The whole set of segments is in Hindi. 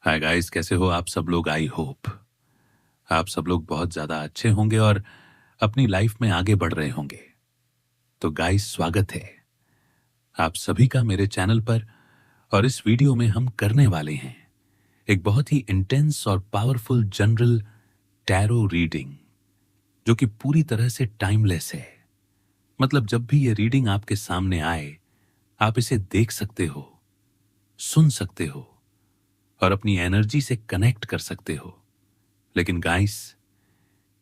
हाय गाइस, कैसे हो आप सब लोग? आई होप आप सब लोग बहुत ज़्यादा अच्छे होंगे और अपनी लाइफ में आगे बढ़ रहे होंगे। तो गाइस, स्वागत है आप सभी का मेरे चैनल पर। और इस वीडियो में हम करने वाले हैं एक बहुत ही इंटेंस और पावरफुल जनरल टैरो रीडिंग, जो कि पूरी तरह से टाइमलेस है। मतलब जब भी ये रीडिंग आपके सामने आए, आप इसे देख सकते हो, सुन सकते हो और अपनी एनर्जी से कनेक्ट कर सकते हो। लेकिन गाइस,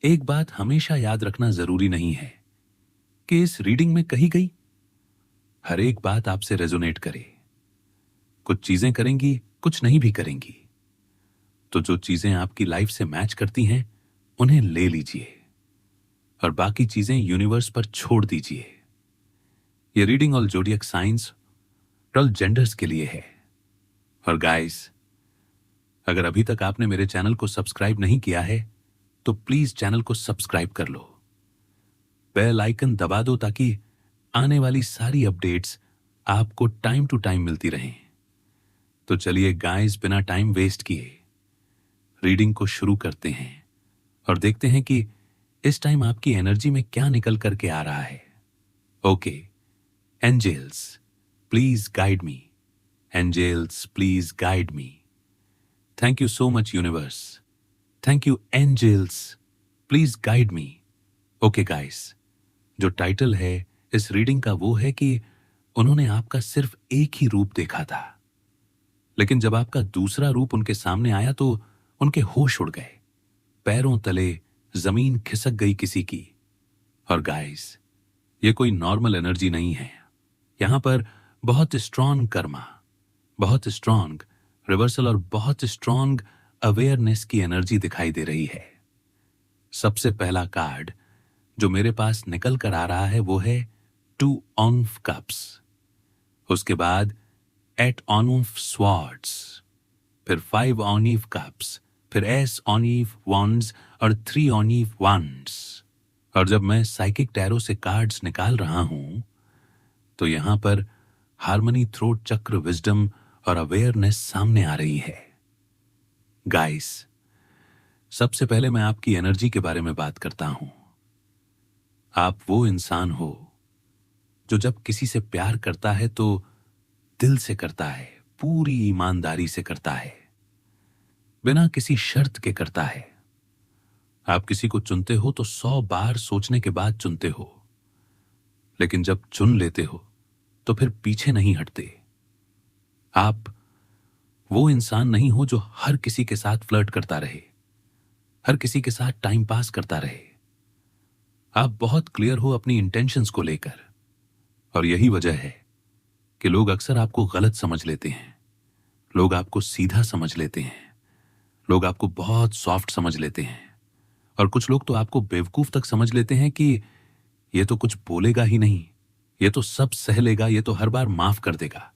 एक बात हमेशा याद रखना जरूरी नहीं है कि इस रीडिंग में कही गई हर एक बात आपसे रेजोनेट करे। कुछ चीजें करेंगी, कुछ नहीं भी करेंगी। तो जो चीजें आपकी लाइफ से मैच करती हैं, उन्हें ले लीजिए और बाकी चीजें यूनिवर्स पर छोड़ दीजिए। ये रीडिंग ऑल जोडियक साइंस और जेंडर्स के लिए है। और गाइस, अगर अभी तक आपने मेरे चैनल को सब्सक्राइब नहीं किया है तो प्लीज चैनल को सब्सक्राइब कर लो, बेल आइकन दबा दो ताकि आने वाली सारी अपडेट्स आपको टाइम टू टाइम मिलती रहें। तो चलिए गाइस, बिना टाइम वेस्ट किए रीडिंग को शुरू करते हैं और देखते हैं कि इस टाइम आपकी एनर्जी में क्या निकल करके आ रहा है। Okay angels, please guide me. Angels, please guide me. Thank you so much universe. Thank you angels, please guide me. Okay guys, जो टाइटल है इस रीडिंग का वो है कि उन्होंने आपका सिर्फ एक ही रूप देखा था, लेकिन जब आपका दूसरा रूप उनके सामने आया तो उनके होश उड़ गए, पैरों तले जमीन खिसक गई किसी की। और गाइस, ये कोई नॉर्मल एनर्जी नहीं है। यहां पर बहुत स्ट्रॉन्ग कर्मा, बहुत स्ट्रॉन्ग रिवर्सल और बहुत स्ट्रॉन्ग अवेयरनेस की एनर्जी दिखाई दे रही है। सबसे पहला कार्ड जो मेरे पास निकल कर आ रहा है वो है 2 ऑफ कप्स। उसके बाद 8 ऑफ स्वॉर्ड्स, फिर 5 ऑफ कप्स, फिर एस ऑफ वॉन्ड्स और 3 ऑफ वॉन्ड्स। और जब मैं साइकिक टैरो से कार्ड्स निकाल रहा हूं तो यहां पर हार्मनी, थ्रोट चक्र, विजडम और अवेयरनेस सामने आ रही है। गाइस, सबसे पहले मैं आपकी एनर्जी के बारे में बात करता हूं। आप वो इंसान हो जो जब किसी से प्यार करता है तो दिल से करता है, पूरी ईमानदारी से करता है, बिना किसी शर्त के करता है। आप किसी को चुनते हो तो 100 बार सोचने के बाद चुनते हो, लेकिन जब चुन लेते हो तो फिर पीछे नहीं हटते। आप वो इंसान नहीं हो जो हर किसी के साथ फ्लर्ट करता रहे, हर किसी के साथ टाइम पास करता रहे। आप बहुत क्लियर हो अपनी इंटेंशंस को लेकर, और यही वजह है कि लोग अक्सर आपको गलत समझ लेते हैं, लोग आपको सीधा समझ लेते हैं, लोग आपको बहुत सॉफ्ट समझ लेते हैं, और कुछ लोग तो आपको बेवकूफ तक समझ लेते हैं कि ये तो कुछ बोलेगा ही नहीं, ये तो सब सह लेगा, ये तो हर बार माफ कर देगा।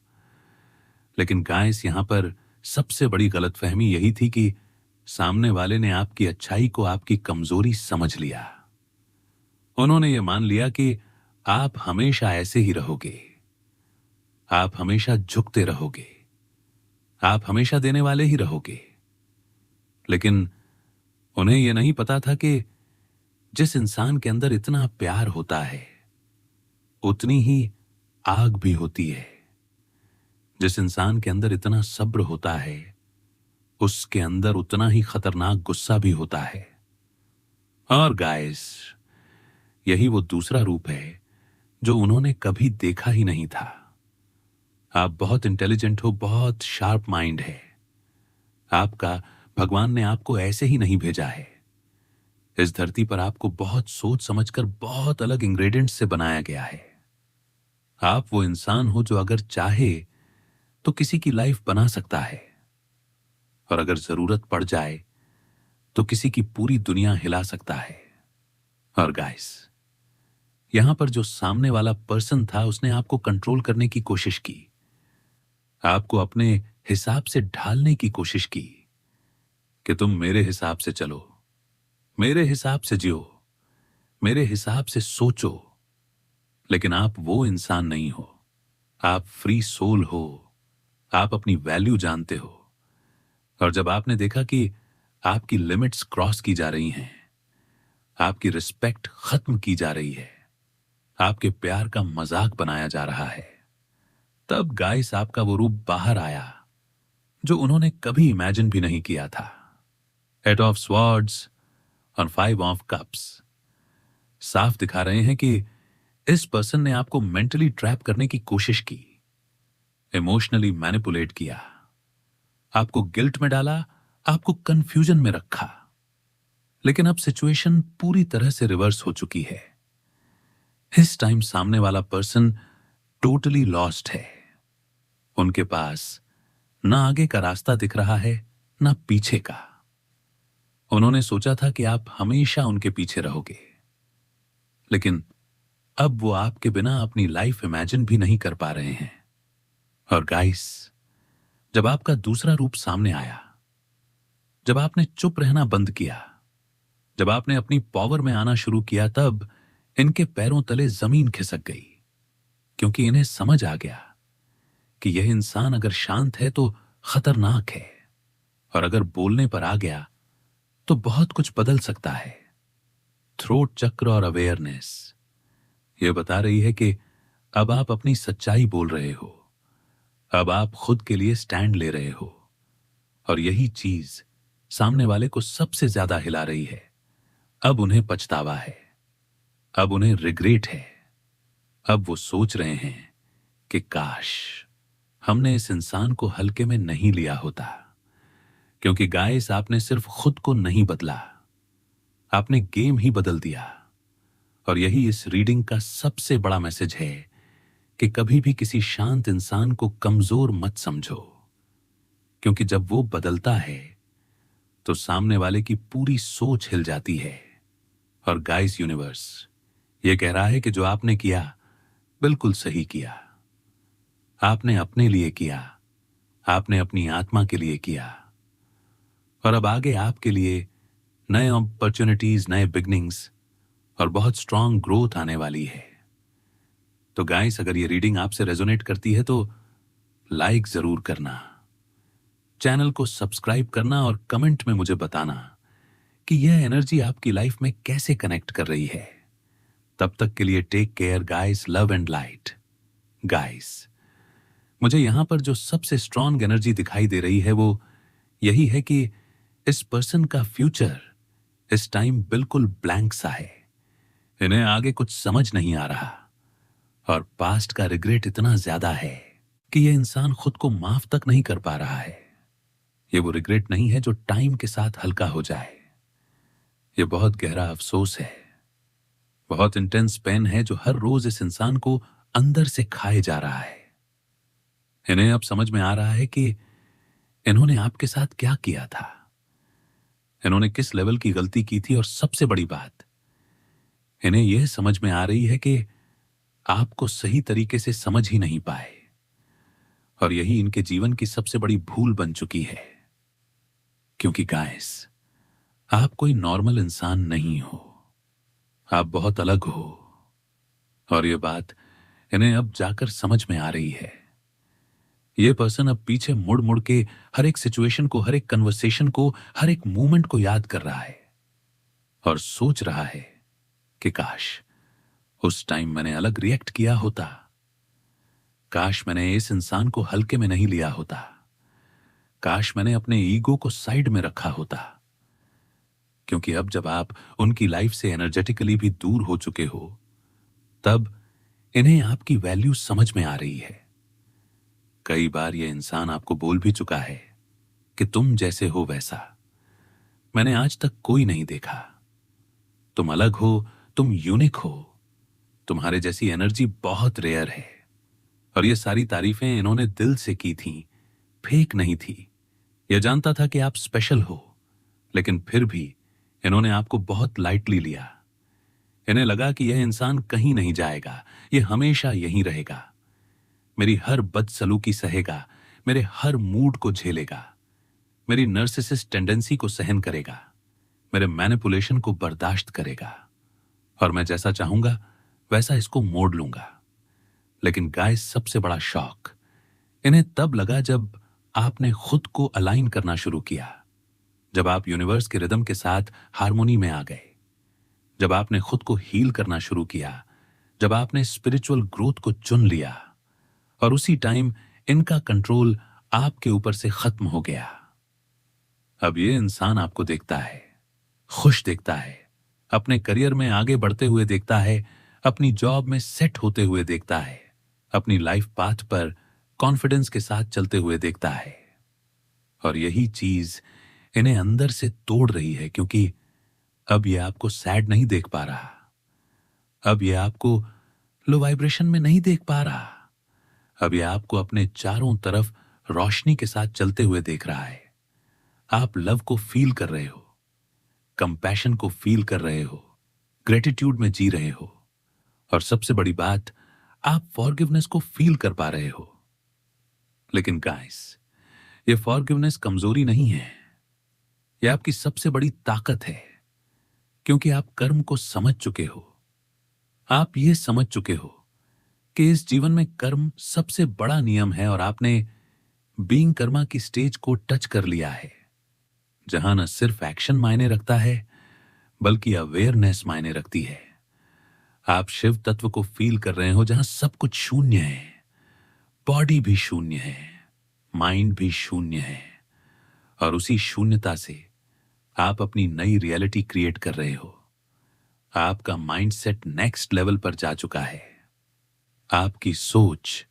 लेकिन गाइस, यहां पर सबसे बड़ी गलतफहमी यही थी कि सामने वाले ने आपकी अच्छाई को आपकी कमजोरी समझ लिया। उन्होंने ये मान लिया कि आप हमेशा ऐसे ही रहोगे, आप हमेशा झुकते रहोगे, आप हमेशा देने वाले ही रहोगे। लेकिन उन्हें यह नहीं पता था कि जिस इंसान के अंदर इतना प्यार होता है उतनी ही आग भी होती है। जिस इंसान के अंदर इतना सब्र होता है उसके अंदर उतना ही खतरनाक गुस्सा भी होता है। और गाइस, यही वो दूसरा रूप है जो उन्होंने कभी देखा ही नहीं था। आप बहुत इंटेलिजेंट हो, बहुत शार्प माइंड है आपका। भगवान ने आपको ऐसे ही नहीं भेजा है। इस धरती पर आपको बहुत सोच समझकर बहुत अलग इंग्रेडिएंट्स से बनाया गया है। आप वो इंसान हो जो अगर चाहे तो किसी की लाइफ बना सकता है, और अगर जरूरत पड़ जाए तो किसी की पूरी दुनिया हिला सकता है। और गाइस, यहां पर जो सामने वाला पर्सन था उसने आपको कंट्रोल करने की कोशिश की, आपको अपने हिसाब से ढालने की कोशिश की कि तुम मेरे हिसाब से चलो, मेरे हिसाब से जियो, मेरे हिसाब से सोचो। लेकिन आप वो इंसान नहीं हो। आप फ्री सोल हो, आप अपनी वैल्यू जानते हो, और जब आपने देखा कि आपकी लिमिट्स क्रॉस की जा रही हैं, आपकी रिस्पेक्ट खत्म की जा रही है, आपके प्यार का मजाक बनाया जा रहा है, तब गाइस आपका वो रूप बाहर आया जो उन्होंने कभी इमेजिन भी नहीं किया था। एट ऑफ स्वॉर्ड्स और 5 ऑफ कप्स साफ दिखा रहे हैं कि इस पर्सन ने आपको मेंटली ट्रैप करने की कोशिश की, इमोशनली मैनिपुलेट किया, आपको गिल्ट में डाला, आपको कंफ्यूजन में रखा। लेकिन अब सिचुएशन पूरी तरह से रिवर्स हो चुकी है। इस टाइम सामने वाला पर्सन टोटली लॉस्ट है। उनके पास ना आगे का रास्ता दिख रहा है, ना पीछे का। उन्होंने सोचा था कि आप हमेशा उनके पीछे रहोगे, लेकिन अब वो आपके बिना अपनी लाइफ इमेजिन भी नहीं कर पा रहे हैं। और गाइस, जब आपका दूसरा रूप सामने आया, जब आपने चुप रहना बंद किया, जब आपने अपनी पावर में आना शुरू किया, तब इनके पैरों तले जमीन खिसक गई, क्योंकि इन्हें समझ आ गया कि यह इंसान अगर शांत है तो खतरनाक है, और अगर बोलने पर आ गया तो बहुत कुछ बदल सकता है। थ्रोट चक्र और अवेयरनेस यह बता रही है कि अब आप अपनी सच्चाई बोल रहे हो, अब आप खुद के लिए स्टैंड ले रहे हो, और यही चीज सामने वाले को सबसे ज्यादा हिला रही है। अब उन्हें पछतावा है, अब उन्हें रिग्रेट है, अब वो सोच रहे हैं कि काश हमने इस इंसान को हल्के में नहीं लिया होता। क्योंकि गाइस, आपने सिर्फ खुद को नहीं बदला, आपने गेम ही बदल दिया। और यही इस रीडिंग का सबसे बड़ा मैसेज है कि कभी भी किसी शांत इंसान को कमजोर मत समझो, क्योंकि जब वो बदलता है तो सामने वाले की पूरी सोच हिल जाती है। और गाइस, यूनिवर्स ये कह रहा है कि जो आपने किया बिल्कुल सही किया। आपने अपने लिए किया, आपने अपनी आत्मा के लिए किया, और अब आगे आपके लिए नए अपॉर्चुनिटीज, नए बिगनिंग्स और बहुत स्ट्रांग ग्रोथ आने वाली है। तो गाइस, अगर ये रीडिंग आपसे रेजोनेट करती है तो लाइक जरूर करना, चैनल को सब्सक्राइब करना और कमेंट में मुझे बताना कि यह एनर्जी आपकी लाइफ में कैसे कनेक्ट कर रही है। तब तक के लिए take care guys, love and light. Guys, मुझे यहां पर जो सबसे स्ट्रांग एनर्जी दिखाई दे रही है वो यही है कि इस पर्सन का फ्यूचर इस टाइम बिल्कुल ब्लैंक सा है। इन्हें आगे कुछ समझ नहीं आ रहा, और पास्ट का रिग्रेट इतना ज्यादा है कि यह इंसान खुद को माफ तक नहीं कर पा रहा है। ये वो रिग्रेट नहीं है जो टाइम के साथ हल्का हो जाए। ये बहुत गहरा अफसोस है, बहुत इंटेंस पेन है जो हर रोज इस इंसान को अंदर से खाए जा रहा है। इन्हें अब समझ में आ रहा है कि इन्होंने आपके साथ क्या किया था, इन्होंने किस लेवल की गलती की थी, और सबसे बड़ी बात, इन्हें यह समझ में आ रही है कि आपको सही तरीके से समझ ही नहीं पाए, और यही इनके जीवन की सबसे बड़ी भूल बन चुकी है। क्योंकि गाइस, आप कोई नॉर्मल इंसान नहीं हो, आप बहुत अलग हो, और यह बात इन्हें अब जाकर समझ में आ रही है। यह पर्सन अब पीछे मुड़ मुड़ के हर एक सिचुएशन को, हर एक कन्वर्सेशन को, हर एक मूवमेंट को याद कर रहा है, और सोच रहा है कि काश उस टाइम मैंने अलग रिएक्ट किया होता, काश मैंने इस इंसान को हल्के में नहीं लिया होता, काश मैंने अपने ईगो को साइड में रखा होता। क्योंकि अब जब आप उनकी लाइफ से एनर्जेटिकली भी दूर हो चुके हो, तब इन्हें आपकी वैल्यू समझ में आ रही है। कई बार यह इंसान आपको बोल भी चुका है कि तुम जैसे हो वैसा मैंने आज तक कोई नहीं देखा, तुम अलग हो, तुम यूनिक हो, तुम्हारे जैसी एनर्जी बहुत रेयर है। और ये सारी तारीफें इन्होंने दिल से की थी, फेक नहीं थी। यह जानता था कि आप स्पेशल हो, लेकिन फिर भी इन्होंने आपको बहुत लाइटली लिया। इन्हें लगा कि यह इंसान कहीं नहीं जाएगा, यह हमेशा यहीं रहेगा, मेरी हर बदसलूकी सहेगा, मेरे हर मूड को झेलेगा, मेरी नर्सिसिस्ट टेंडेंसी को सहन करेगा, मेरे मैनिपुलेशन को बर्दाश्त करेगा, और मैं जैसा चाहूंगा वैसा इसको मोड़ लूंगा। लेकिन गाइस, सबसे बड़ा शॉक इन्हें तब लगा जब आपने खुद को अलाइन करना शुरू किया, जब आप यूनिवर्स के रिदम के साथ हार्मोनी में आ गए, जब आपने खुद को हील करना शुरू किया, जब आपने स्पिरिचुअल ग्रोथ को चुन लिया, और उसी टाइम इनका कंट्रोल आपके ऊपर से खत्म हो गया। अब ये इंसान आपको देखता है, खुश देखता है, अपने करियर में आगे बढ़ते हुए देखता है, अपनी जॉब में सेट होते हुए देखता है, अपनी लाइफ पाथ पर कॉन्फिडेंस के साथ चलते हुए देखता है। और यही चीज इन्हें अंदर से तोड़ रही है, क्योंकि अब ये आपको सैड नहीं देख पा रहा, अब ये आपको लो वाइब्रेशन में नहीं देख पा रहा, अब ये आपको अपने चारों तरफ रोशनी के साथ चलते हुए देख रहा है। आप लव को फील कर रहे हो, कंपैशन को फील कर रहे हो, ग्रेटिट्यूड में जी रहे हो, और सबसे बड़ी बात, आप फॉरगिवनेस को फील कर पा रहे हो। लेकिन गाइस, ये फॉरगिवनेस कमजोरी नहीं है, ये आपकी सबसे बड़ी ताकत है, क्योंकि आप कर्म को समझ चुके हो। आप ये समझ चुके हो कि इस जीवन में कर्म सबसे बड़ा नियम है, और आपने बीइंग कर्मा की स्टेज को टच कर लिया है, जहां न सिर्फ एक्शन मायने रखता है, बल्कि अवेयरनेस मायने रखती है। आप शिव तत्व को फील कर रहे हो, जहां सब कुछ शून्य है, बॉडी भी शून्य है, माइंड भी शून्य है, और उसी शून्यता से आप अपनी नई रियलिटी क्रिएट कर रहे हो। आपका माइंडसेट नेक्स्ट लेवल पर जा चुका है। आपकी सोच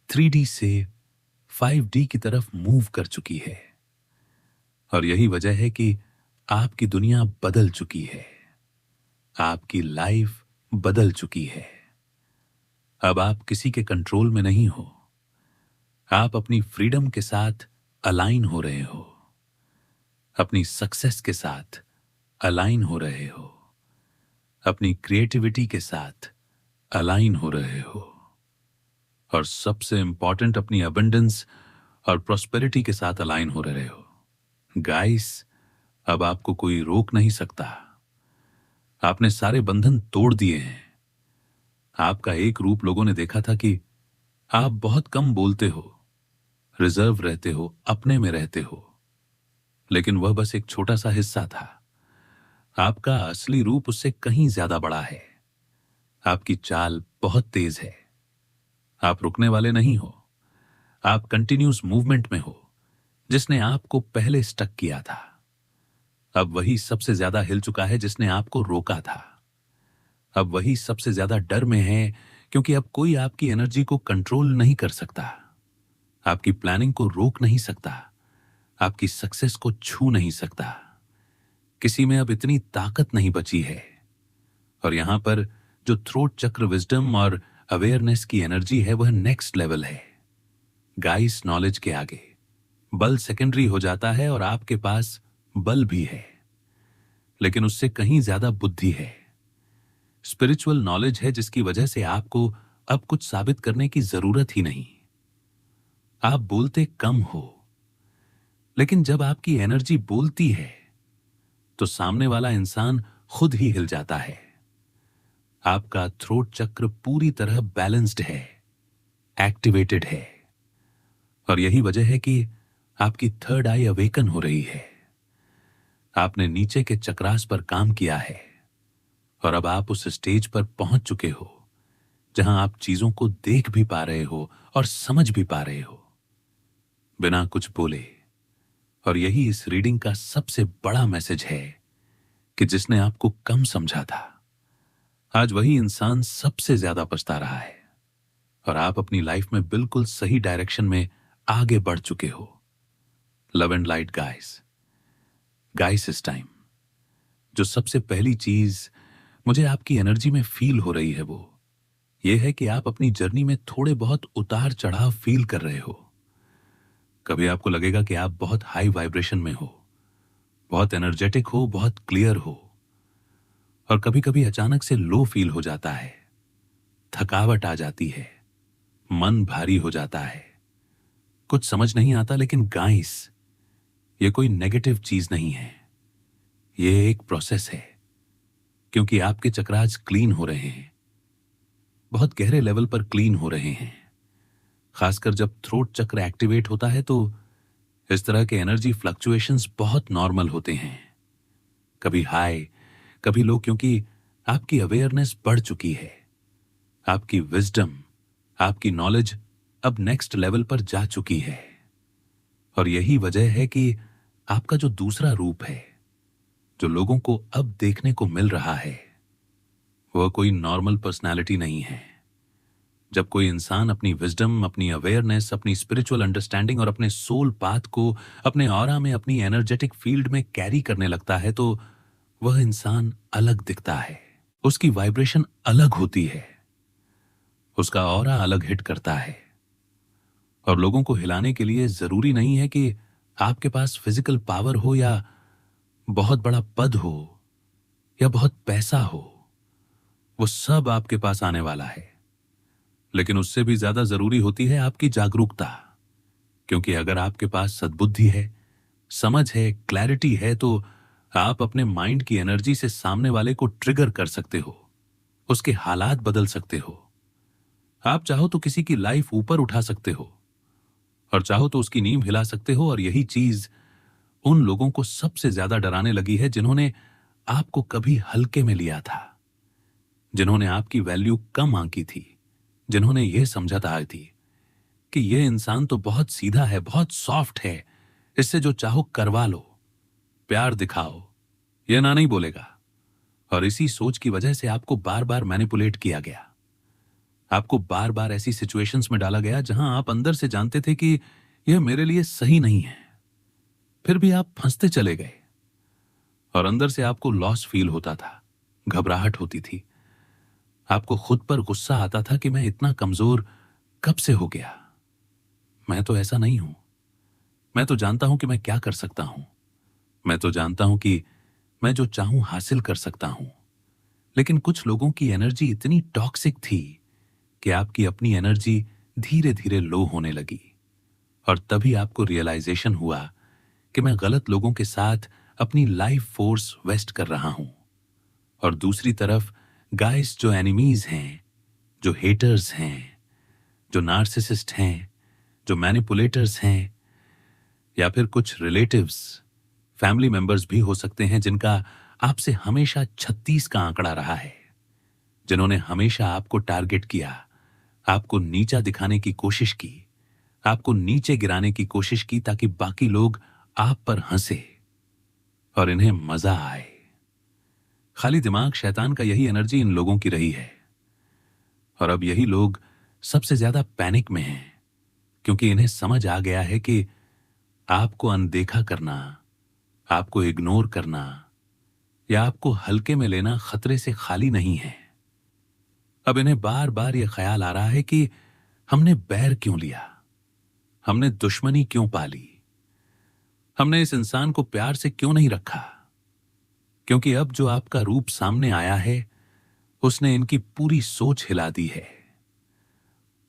3D से 5D की तरफ मूव कर चुकी है, और यही वजह है कि आपकी दुनिया बदल चुकी है, आपकी लाइफ बदल चुकी है। अब आप किसी के कंट्रोल में नहीं हो, आप अपनी फ्रीडम के साथ अलाइन हो रहे हो, अपनी सक्सेस के साथ अलाइन हो रहे हो, अपनी क्रिएटिविटी के साथ अलाइन हो रहे हो, और सबसे इंपॉर्टेंट, अपनी अबंडेंस और प्रॉस्पेरिटी के साथ अलाइन हो रहे हो। गाइस, अब आपको कोई रोक नहीं सकता। आपने सारे बंधन तोड़ दिए हैं। आपका एक रूप लोगों ने देखा था कि आप बहुत कम बोलते हो, रिजर्व रहते हो, अपने में रहते हो, लेकिन वह बस एक छोटा सा हिस्सा था। आपका असली रूप उससे कहीं ज्यादा बड़ा है। आपकी चाल बहुत तेज है। आप रुकने वाले नहीं हो, आप कंटिन्यूस मूवमेंट में हो, जिसने आपको पहले स्टक किया था। अब वही सबसे ज्यादा हिल चुका है जिसने आपको रोका था। अब वही सबसे ज्यादा डर में है, क्योंकि अब कोई आपकी एनर्जी को कंट्रोल नहीं कर सकता, आपकी प्लानिंग को रोक नहीं सकता, आपकी सक्सेस को छू नहीं सकता। किसी में अब इतनी ताकत नहीं बची है। और यहां पर जो थ्रोट चक्र विजडम और अवेयरनेस की एनर्जी है, वह नेक्स्ट लेवल है। गाइस, नॉलेज के आगे बल सेकेंडरी हो जाता है, और आपके पास बल भी है, लेकिन उससे कहीं ज्यादा बुद्धि है। स्पिरिचुअल नॉलेज है, जिसकी वजह से आपको अब कुछ साबित करने की जरूरत ही नहीं। आप बोलते कम हो, लेकिन जब आपकी एनर्जी बोलती है, तो सामने वाला इंसान खुद ही हिल जाता है। आपका थ्रोट चक्र पूरी तरह बैलेंस्ड है, एक्टिवेटेड है, और यही वजह है कि आपकी थर्ड आई अवेकन हो रही है। आपने नीचे के चक्रास पर काम किया है, और अब आप उस स्टेज पर पहुंच चुके हो जहां आप चीजों को देख भी पा रहे हो और समझ भी पा रहे हो, बिना कुछ बोले। और यही इस रीडिंग का सबसे बड़ा मैसेज है कि जिसने आपको कम समझा था, आज वही इंसान सबसे ज्यादा पछता रहा है, और आप अपनी लाइफ में बिल्कुल सही डायरेक्शन में आगे बढ़ चुके हो। लव एंड लाइट गाइस, इस टाइम जो सबसे पहली चीज मुझे आपकी एनर्जी में फील हो रही है, वो ये है कि आप अपनी जर्नी में थोड़े बहुत उतार चढ़ाव फील कर रहे हो। कभी आपको लगेगा कि आप बहुत हाई वाइब्रेशन में हो, बहुत एनर्जेटिक हो, बहुत क्लियर हो, और कभी कभी अचानक से लो फील हो जाता है, थकावट आ जाती है, मन भारी हो जाता है, कुछ समझ नहीं आता। लेकिन गाइस, ये कोई नेगेटिव चीज नहीं है, ये एक प्रोसेस है, क्योंकि आपके चक्रास क्लीन हो रहे हैं, बहुत गहरे लेवल पर क्लीन हो रहे हैं। खासकर जब थ्रोट चक्र एक्टिवेट होता है तो इस तरह के एनर्जी फ्लक्चुएशंस बहुत नॉर्मल होते हैं। कभी हाई, कभी लो, क्योंकि आपकी अवेयरनेस बढ़ चुकी है। आपकी विजडम, आपकी नॉलेज अब नेक्स्ट लेवल पर जा चुकी है। और यही वजह है कि आपका जो दूसरा रूप है, जो लोगों को अब देखने को मिल रहा है, वह कोई नॉर्मल पर्सनालिटी नहीं है। जब कोई इंसान अपनी विजडम, अपनी अवेयरनेस, अपनी स्पिरिचुअल अंडरस्टैंडिंग और अपने सोल पाथ को अपने ऑरा में, अपनी एनर्जेटिक फील्ड में कैरी करने लगता है तो वह इंसान अलग दिखता है। उसकी वाइब्रेशन अलग होती है, उसका ऑरा अलग हिट करता है। और लोगों को हिलाने के लिए जरूरी नहीं है कि आपके पास फिजिकल पावर हो या बहुत बड़ा पद हो या बहुत पैसा हो। वो सब आपके पास आने वाला है। लेकिन उससे भी ज्यादा जरूरी होती है आपकी जागरूकता। क्योंकि अगर आपके पास सद्बुद्धि है, समझ है, क्लैरिटी है, तो आप अपने माइंड की एनर्जी से सामने वाले को ट्रिगर कर सकते हो, उसके हालात बदल सकते हो। आप चाहो तो किसी की लाइफ ऊपर उठा सकते हो और चाहो तो उसकी नींव हिला सकते हो। और यही चीज उन लोगों को सबसे ज्यादा डराने लगी है जिन्होंने आपको कभी हल्के में लिया था, जिन्होंने आपकी वैल्यू कम आंकी थी, जिन्होंने यह समझा था कि यह इंसान तो बहुत सीधा है, बहुत सॉफ्ट है, इससे जो चाहो करवा लो, प्यार दिखाओ, यह ना नहीं बोलेगा। और इसी सोच की वजह से आपको बार बार मैनिपुलेट किया गया। आपको बार बार ऐसी सिचुएशंस में डाला गया जहां आप अंदर से जानते थे कि यह मेरे लिए सही नहीं है, फिर भी आप फंसते चले गए। और अंदर से आपको लॉस फील होता था, घबराहट होती थी, आपको खुद पर गुस्सा आता था कि मैं इतना कमजोर कब से हो गया। मैं तो ऐसा नहीं हूं, मैं तो जानता हूं कि मैं क्या कर सकता हूं, मैं तो जानता हूं कि मैं जो चाहूं हासिल कर सकता हूं। लेकिन कुछ लोगों की एनर्जी इतनी टॉक्सिक थी कि आपकी अपनी एनर्जी धीरे धीरे लो होने लगी। और तभी आपको रियलाइजेशन हुआ कि मैं गलत लोगों के साथ अपनी लाइफ फोर्स वेस्ट कर रहा हूं। और दूसरी तरफ गाइस जो एनिमीज हैं, जो हेटर्स हैं, जो नार्सिसिस्ट हैं, जो मैनिपुलेटर्स हैं, या फिर कुछ रिलेटिव्स, फैमिली मेंबर्स भी हो सकते हैं जिनका आपसे हमेशा 36 का आंकड़ा रहा है, जिन्होंने हमेशा आपको टारगेट किया, आपको नीचा दिखाने की कोशिश की, आपको नीचे गिराने की कोशिश की ताकि बाकी लोग आप पर हंसे और इन्हें मजा आए। खाली दिमाग शैतान का यही एनर्जी इन लोगों की रही है। और अब यही लोग सबसे ज्यादा पैनिक में हैं, क्योंकि इन्हें समझ आ गया है कि आपको अनदेखा करना, आपको इग्नोर करना या आपको हल्के में लेना खतरे से खाली नहीं है। अब इन्हें बार बार यह ख्याल आ रहा है कि हमने बैर क्यों लिया, हमने दुश्मनी क्यों पाली, हमने इस इंसान को प्यार से क्यों नहीं रखा। क्योंकि अब जो आपका रूप सामने आया है, उसने इनकी पूरी सोच हिला दी है।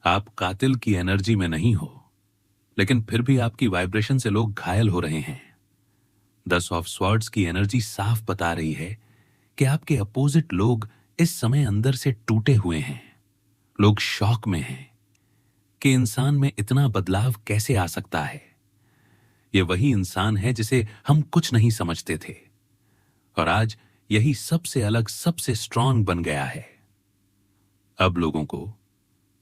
आप कातिल की एनर्जी में नहीं हो, लेकिन फिर भी आपकी वाइब्रेशन से लोग घायल हो रहे हैं। 10 ऑफ स्वॉर्ड्स की एनर्जी साफ बता रही है कि आपके अपोजिट लोग इस समय अंदर से टूटे हुए हैं। लोग शॉक में हैं कि इंसान में इतना बदलाव कैसे आ सकता है। यह वही इंसान है जिसे हम कुछ नहीं समझते थे, और आज यही सबसे अलग, सबसे स्ट्रांग बन गया है। अब लोगों को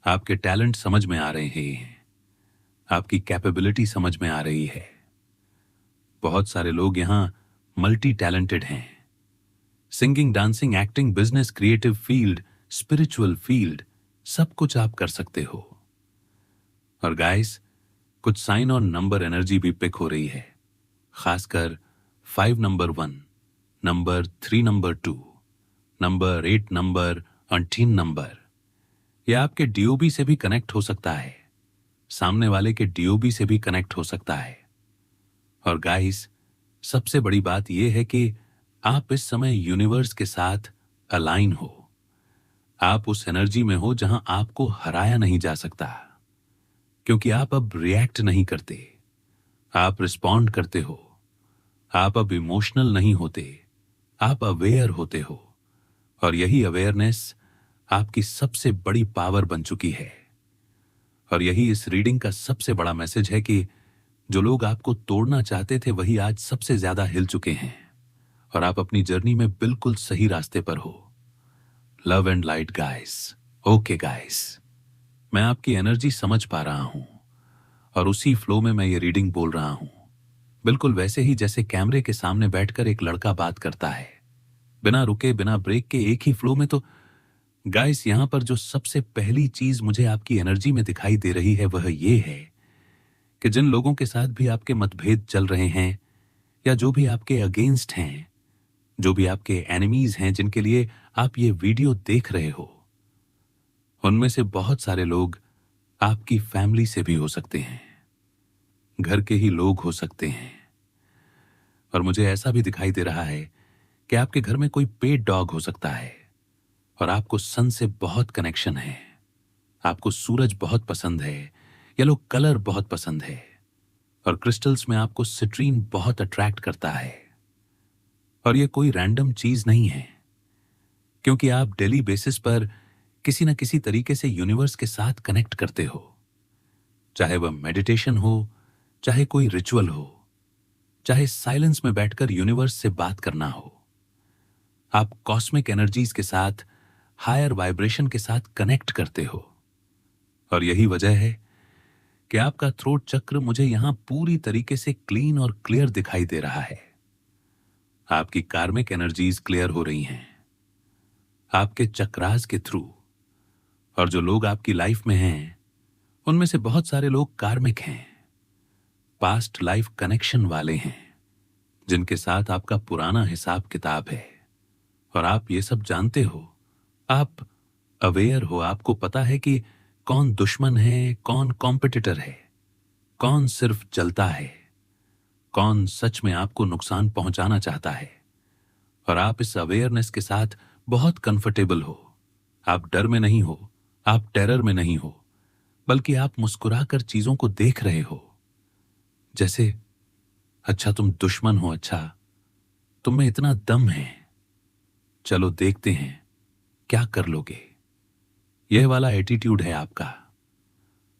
आपके टैलेंट समझ में आ रहे हैं, आपकी कैपेबिलिटी समझ में आ रही है। बहुत सारे लोग यहां मल्टी टैलेंटेड हैं। Singing, dancing, acting, business, creative field, spiritual field, सब कुछ आप कर सकते हो। और गाइस, कुछ साइन और नंबर एनर्जी भी पिक हो रही है, खासकर 5 number 1, number 3 number 2, number 8 number और 3 नंबर। यह आपके डीओबी से भी कनेक्ट हो सकता है, सामने वाले के डीओबी से भी कनेक्ट हो सकता है। और गाइस, सबसे बड़ी बात यह है कि आप इस समय यूनिवर्स के साथ अलाइन हो। आप उस एनर्जी में हो जहां आपको हराया नहीं जा सकता, क्योंकि आप अब रिएक्ट नहीं करते, आप रिस्पॉन्ड करते हो। आप अब इमोशनल नहीं होते, आप अवेयर होते हो। और यही अवेयरनेस आपकी सबसे बड़ी पावर बन चुकी है। और यही इस रीडिंग का सबसे बड़ा मैसेज है कि जो लोग आपको तोड़ना चाहते थे वही आज सबसे ज्यादा हिल चुके हैं और आप अपनी जर्नी में बिल्कुल सही रास्ते पर हो। Love and light guys. Okay guys, मैं आपकी एनर्जी समझ पा रहा हूं और उसी फ्लो में मैं ये रीडिंग बोल रहा हूं, बिल्कुल वैसे ही जैसे कैमरे के सामने बैठकर एक लड़का बात करता है, बिना रुके बिना ब्रेक के एक ही फ्लो में। तो गाइस, यहां पर जो सबसे पहली चीज मुझे आपकी एनर्जी में दिखाई दे रही है वह ये है कि जिन लोगों के साथ भी आपके मतभेद चल रहे हैं या जो भी आपके अगेंस्ट हैं, जो भी आपके एनिमीज हैं जिनके लिए आप ये वीडियो देख रहे हो, उनमें से बहुत सारे लोग आपकी फैमिली से भी हो सकते हैं, घर के ही लोग हो सकते हैं। और मुझे ऐसा भी दिखाई दे रहा है कि आपके घर में कोई पेट डॉग हो सकता है और आपको सन से बहुत कनेक्शन है, आपको सूरज बहुत पसंद है, येलो कलर बहुत पसंद है और क्रिस्टल्स में आपको सिट्रीन बहुत अट्रैक्ट करता है। और ये कोई रैंडम चीज नहीं है, क्योंकि आप डेली बेसिस पर किसी न किसी तरीके से यूनिवर्स के साथ कनेक्ट करते हो, चाहे वह मेडिटेशन हो, चाहे कोई रिचुअल हो, चाहे साइलेंस में बैठकर यूनिवर्स से बात करना हो। आप कॉस्मिक एनर्जीज के साथ, हायर वाइब्रेशन के साथ कनेक्ट करते हो। और यही वजह है कि आपका थ्रोट चक्र मुझे यहां पूरी तरीके से क्लीन और क्लियर दिखाई दे रहा है। आपकी कार्मिक एनर्जीज क्लियर हो रही हैं आपके चक्रास के थ्रू। और जो लोग आपकी लाइफ में हैं उनमें से बहुत सारे लोग कार्मिक हैं, पास्ट लाइफ कनेक्शन वाले हैं, जिनके साथ आपका पुराना हिसाब किताब है। और आप ये सब जानते हो, आप अवेयर हो, आपको पता है कि कौन दुश्मन है, कौन कॉम्पिटिटर है, कौन सिर्फ जलता है, कौन सच में आपको नुकसान पहुंचाना चाहता है। और आप इस अवेयरनेस के साथ बहुत कंफर्टेबल हो। आप डर में नहीं हो, आप टेरर में नहीं हो, बल्कि आप मुस्कुराकर चीजों को देख रहे हो। जैसे, अच्छा तुम दुश्मन हो, अच्छा तुम में इतना दम है, चलो देखते हैं क्या कर लोगे। यह वाला एटीट्यूड है आपका।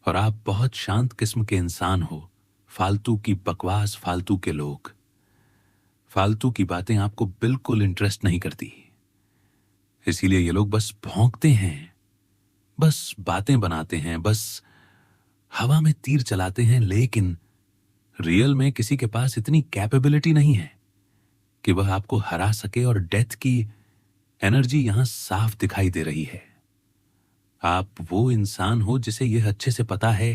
और आप बहुत शांत किस्म के इंसान हो। फालतू की बकवास, फालतू के लोग, फालतू की बातें आपको बिल्कुल इंटरेस्ट नहीं करती। इसीलिए ये लोग बस भौंकते हैं, बस बातें बनाते हैं, बस हवा में तीर चलाते हैं, लेकिन रियल में किसी के पास इतनी कैपेबिलिटी नहीं है कि वह आपको हरा सके। और डेथ की एनर्जी यहां साफ दिखाई दे रही है। आप वो इंसान हो जिसे यह अच्छे से पता है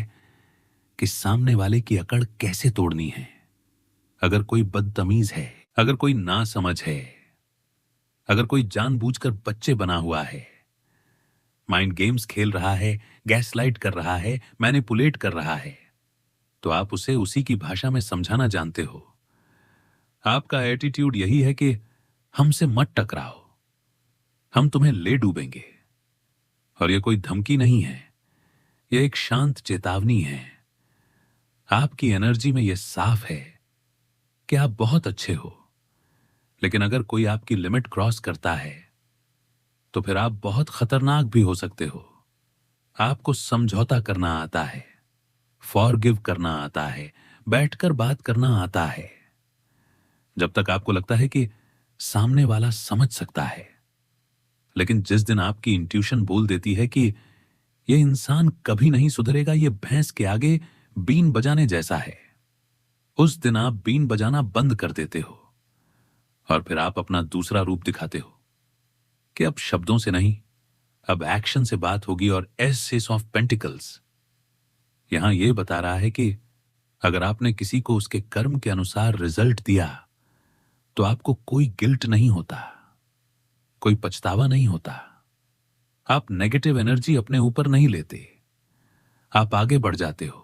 कि सामने वाले की अकड़ कैसे तोड़नी है। अगर कोई बदतमीज है, अगर कोई नासमझ है, अगर कोई जानबूझकर बच्चे बना हुआ है, माइंड गेम्स खेल रहा है, गैसलाइट कर रहा है, मैनिपुलेट कर रहा है, तो आप उसे उसी की भाषा में समझाना जानते हो। आपका एटीट्यूड यही है कि हमसे मत टकराओ, हम तुम्हें ले डूबेंगे। और यह कोई धमकी नहीं है, यह एक शांत चेतावनी है। आपकी एनर्जी में यह साफ है कि आप बहुत अच्छे हो, लेकिन अगर कोई आपकी लिमिट क्रॉस करता है तो फिर आप बहुत खतरनाक भी हो सकते हो। आपको समझौता करना आता है, फॉरगिव करना आता है, बैठकर बात करना आता है, जब तक आपको लगता है कि सामने वाला समझ सकता है। लेकिन जिस दिन आपकी इंट्यूशन बोल देती है कि यह इंसान कभी नहीं सुधरेगा, यह भैंस के आगे बीन बजाने जैसा है, उस दिन आप बीन बजाना बंद कर देते हो और फिर आप अपना दूसरा रूप दिखाते हो कि अब शब्दों से नहीं, अब एक्शन से बात होगी। और एस ऑफ पेंटिकल्स यहां यह बता रहा है कि अगर आपने किसी को उसके कर्म के अनुसार रिजल्ट दिया तो आपको कोई गिल्ट नहीं होता, कोई पछतावा नहीं होता। आप नेगेटिव एनर्जी अपने ऊपर नहीं लेते, आप आगे बढ़ जाते हो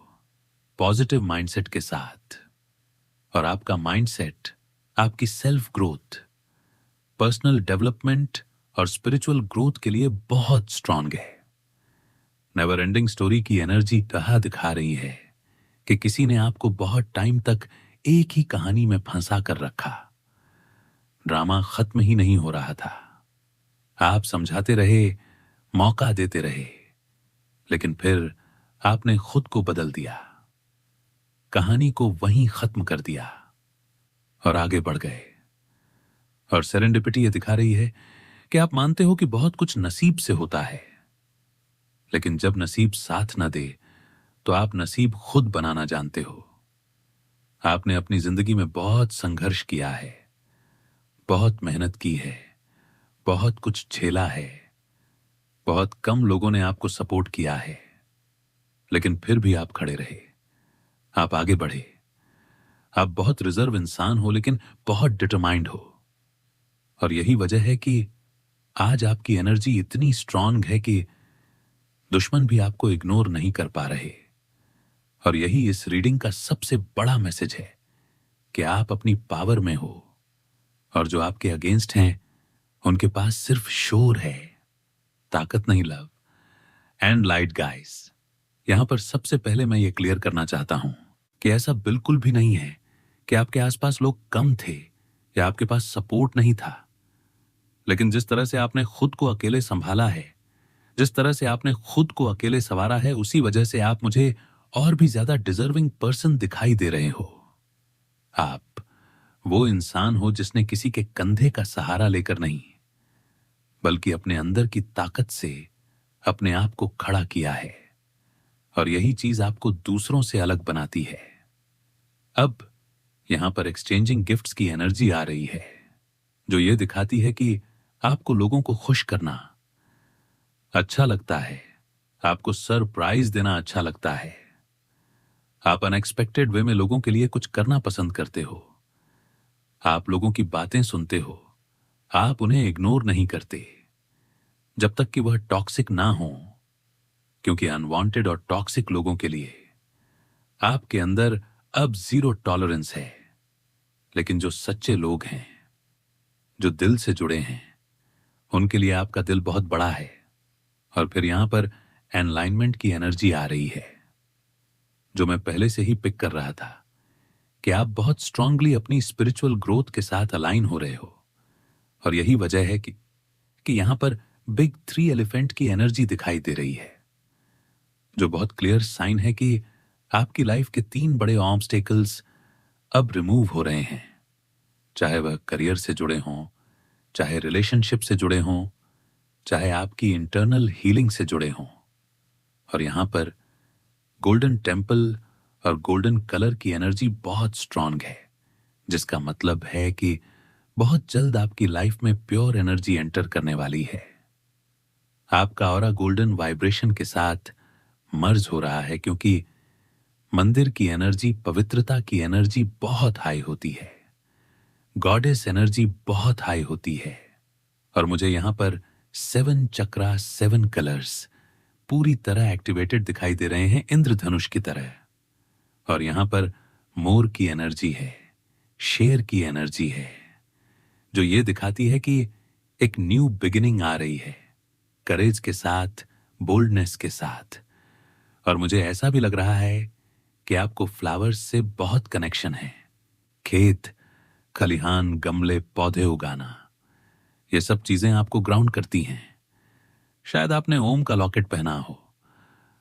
पॉजिटिव माइंडसेट के साथ। और आपका माइंडसेट आपकी सेल्फ ग्रोथ, पर्सनल डेवलपमेंट और स्पिरिचुअल ग्रोथ के लिए बहुत स्ट्रांग है। नेवर एंडिंग स्टोरी की एनर्जी कहा दिखा रही है कि किसी ने आपको बहुत टाइम तक एक ही कहानी में फंसा कर रखा। ड्रामा खत्म ही नहीं हो रहा था। आप समझाते रहे, मौका देते रहे, लेकिन फिर आपने खुद को बदल दिया, कहानी को वहीं खत्म कर दिया और आगे बढ़ गए। और सेरेंडिपिटी ये दिखा रही है कि आप मानते हो कि बहुत कुछ नसीब से होता है, लेकिन जब नसीब साथ न दे तो आप नसीब खुद बनाना जानते हो। आपने अपनी जिंदगी में बहुत संघर्ष किया है, बहुत मेहनत की है, बहुत कुछ झेला है, बहुत कम लोगों ने आपको सपोर्ट किया है, लेकिन फिर भी आप खड़े रहे, आप आगे बढ़े। आप बहुत रिजर्व इंसान हो, लेकिन बहुत डिटरमाइंड हो। और यही वजह है कि आज आपकी एनर्जी इतनी स्ट्रांग है कि दुश्मन भी आपको इग्नोर नहीं कर पा रहे। और यही इस रीडिंग का सबसे बड़ा मैसेज है कि आप अपनी पावर में हो, और जो आपके अगेंस्ट हैं उनके पास सिर्फ शोर है, ताकत नहीं। लव एंड लाइट गाइस, यहां पर सबसे पहले मैं ये क्लियर करना चाहता हूं कि ऐसा बिल्कुल भी नहीं है कि आपके आसपास लोग कम थे या आपके पास सपोर्ट नहीं था। लेकिन जिस तरह से आपने खुद को अकेले संभाला है, जिस तरह से आपने खुद को अकेले संवारा है, उसी वजह से आप मुझे और भी ज्यादा डिजर्विंग पर्सन दिखाई दे रहे हो। आप वो इंसान हो जिसने किसी के कंधे का सहारा लेकर नहीं, बल्कि अपने अंदर की ताकत से अपने आप को खड़ा किया है। और यही चीज आपको दूसरों से अलग बनाती है। अब यहां पर एक्सचेंजिंग गिफ्ट्स की एनर्जी आ रही है, जो ये दिखाती है कि आपको लोगों को खुश करना अच्छा लगता है, आपको सरप्राइज देना अच्छा लगता है, आप अनएक्सपेक्टेड वे में लोगों के लिए कुछ करना पसंद करते हो, आप लोगों की बातें सुनते हो, आप उन्हें इग्नोर नहीं करते जब तक कि वह टॉक्सिक ना हो, क्योंकि अनवांटेड और टॉक्सिक लोगों के लिए आपके अंदर अब जीरो टॉलरेंस है। लेकिन जो सच्चे लोग हैं, जो दिल से जुड़े हैं, उनके लिए आपका दिल बहुत बड़ा है। और फिर यहां पर एनलाइनमेंट की एनर्जी आ रही है, जो मैं पहले से ही पिक कर रहा था कि आप बहुत स्ट्रांगली अपनी स्पिरिचुअल ग्रोथ के साथ अलाइन हो रहे हो। और यही वजह है कि यहां पर बिग 3 एलिफेंट की एनर्जी दिखाई दे रही है, जो बहुत क्लियर साइन है कि आपकी लाइफ के 3 बड़े ऑब्स्टेकल्स अब रिमूव हो रहे हैं, चाहे वह करियर से जुड़े हों, चाहे रिलेशनशिप से जुड़े हों, चाहे आपकी इंटरनल हीलिंग से जुड़े हों। और यहां पर गोल्डन टेम्पल और गोल्डन कलर की एनर्जी बहुत स्ट्रांग है, जिसका मतलब है कि बहुत जल्द आपकी लाइफ में प्योर एनर्जी एंटर करने वाली है। आपका ऑरा गोल्डन वाइब्रेशन के साथ मर्ज हो रहा है, क्योंकि मंदिर की एनर्जी, पवित्रता की एनर्जी बहुत हाई होती है, गॉडेस एनर्जी बहुत हाई होती है। और मुझे यहां पर 7 चक्रा, 7 कलर्स पूरी तरह एक्टिवेटेड दिखाई दे रहे हैं, इंद्रधनुष की तरह। और यहां पर मोर की एनर्जी है, शेर की एनर्जी है, जो ये दिखाती है कि एक न्यू बिगिनिंग आ रही है, करेज के साथ, बोल्डनेस के साथ। और मुझे ऐसा भी लग रहा है कि आपको फ्लावर्स से बहुत कनेक्शन है। खेत, खलिहान, गमले, पौधे उगाना, ये सब चीजें आपको ग्राउंड करती हैं। शायद आपने ओम का लॉकेट पहना हो,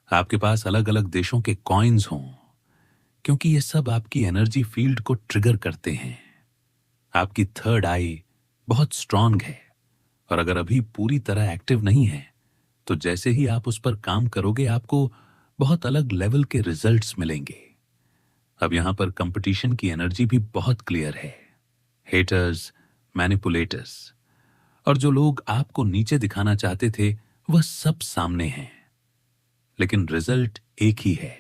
आपके पास अलग अलग देशों के कॉइन्स हों, क्योंकि ये सब आपकी एनर्जी फील्ड को ट्रिगर करते हैं। आपकी थर्ड आई बहुत स्ट्रांग है, और अगर अभी पूरी तरह एक्टिव नहीं है, तो जैसे ही आप उस पर काम करोगे, आपको बहुत अलग लेवल के रिजल्ट्स मिलेंगे। अब यहां पर कंपटीशन की एनर्जी भी बहुत क्लियर है, हेटर्स, मैनिपुलेटर्स, और जो लोग आपको नीचे दिखाना चाहते थे, वह सब सामने हैं। लेकिन रिजल्ट एक ही है,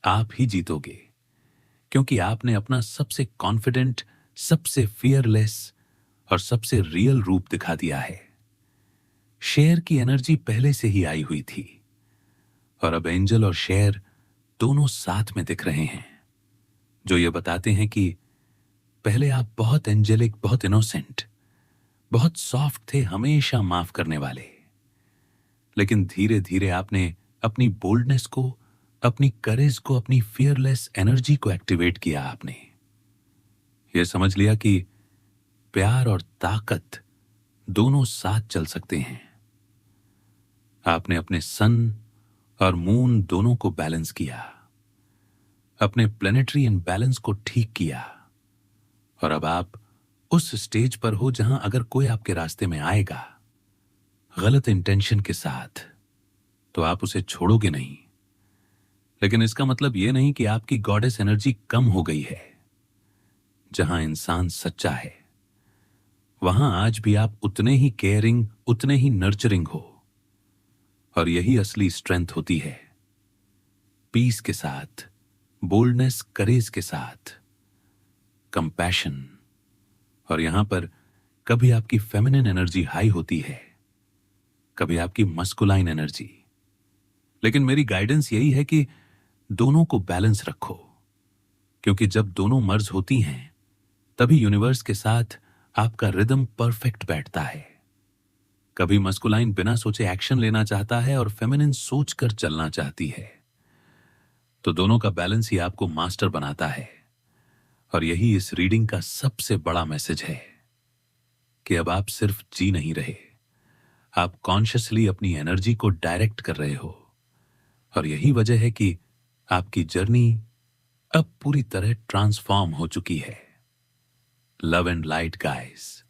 आप ही जीतोगे, क्योंकि आपने अपना सबसे कॉन्फिडेंट, सबसे फियरलेस और सबसे रियल रूप दिखा दिया है। शेर की एनर्जी पहले से ही आई हुई थी, और अब एंजल और शेर दोनों साथ में दिख रहे हैं, जो ये बताते हैं कि पहले आप बहुत एंजेलिक, बहुत इनोसेंट, बहुत सॉफ्ट थे, हमेशा माफ करने वाले। लेकिन धीरे धीरे आपने अपनी बोल्डनेस को, अपनी करेज को, अपनी फियरलेस एनर्जी को एक्टिवेट किया। आपने यह समझ लिया कि प्यार और ताकत दोनों साथ चल सकते हैं। आपने अपने सन और मून दोनों को बैलेंस किया, अपने प्लेनेटरी इम्बैलेंस को ठीक किया। और अब आप उस स्टेज पर हो जहां अगर कोई आपके रास्ते में आएगा गलत इंटेंशन के साथ, तो आप उसे छोड़ोगे नहीं। लेकिन इसका मतलब यह नहीं कि आपकी गॉडेस एनर्जी कम हो गई है। जहां इंसान सच्चा है वहां आज भी आप उतने ही केयरिंग, उतने ही नर्चरिंग हो। और यही असली स्ट्रेंथ होती है। पीस के साथ, बोल्डनेस, करेज के साथ, कंपैशन। और यहां पर कभी आपकी फेमिनिन एनर्जी हाई होती है, कभी आपकी मस्कुलाइन एनर्जी। लेकिन मेरी गाइडेंस यही है कि दोनों को बैलेंस रखो, क्योंकि जब दोनों मर्ज होती हैं तभी यूनिवर्स के साथ आपका रिदम परफेक्ट बैठता है। कभी मस्कुलाइन बिना सोचे एक्शन लेना चाहता है और फेमिनिन सोचकर चलना चाहती है। तो दोनों का बैलेंस ही आपको मास्टर बनाता है। और यही इस रीडिंग का सबसे बड़ा मैसेज है कि अब आप सिर्फ जी नहीं रहे, आप कॉन्शियसली अपनी एनर्जी को डायरेक्ट कर रहे हो। और यही वजह है कि आपकी जर्नी अब पूरी तरह ट्रांसफॉर्म हो चुकी है। Love and light guys.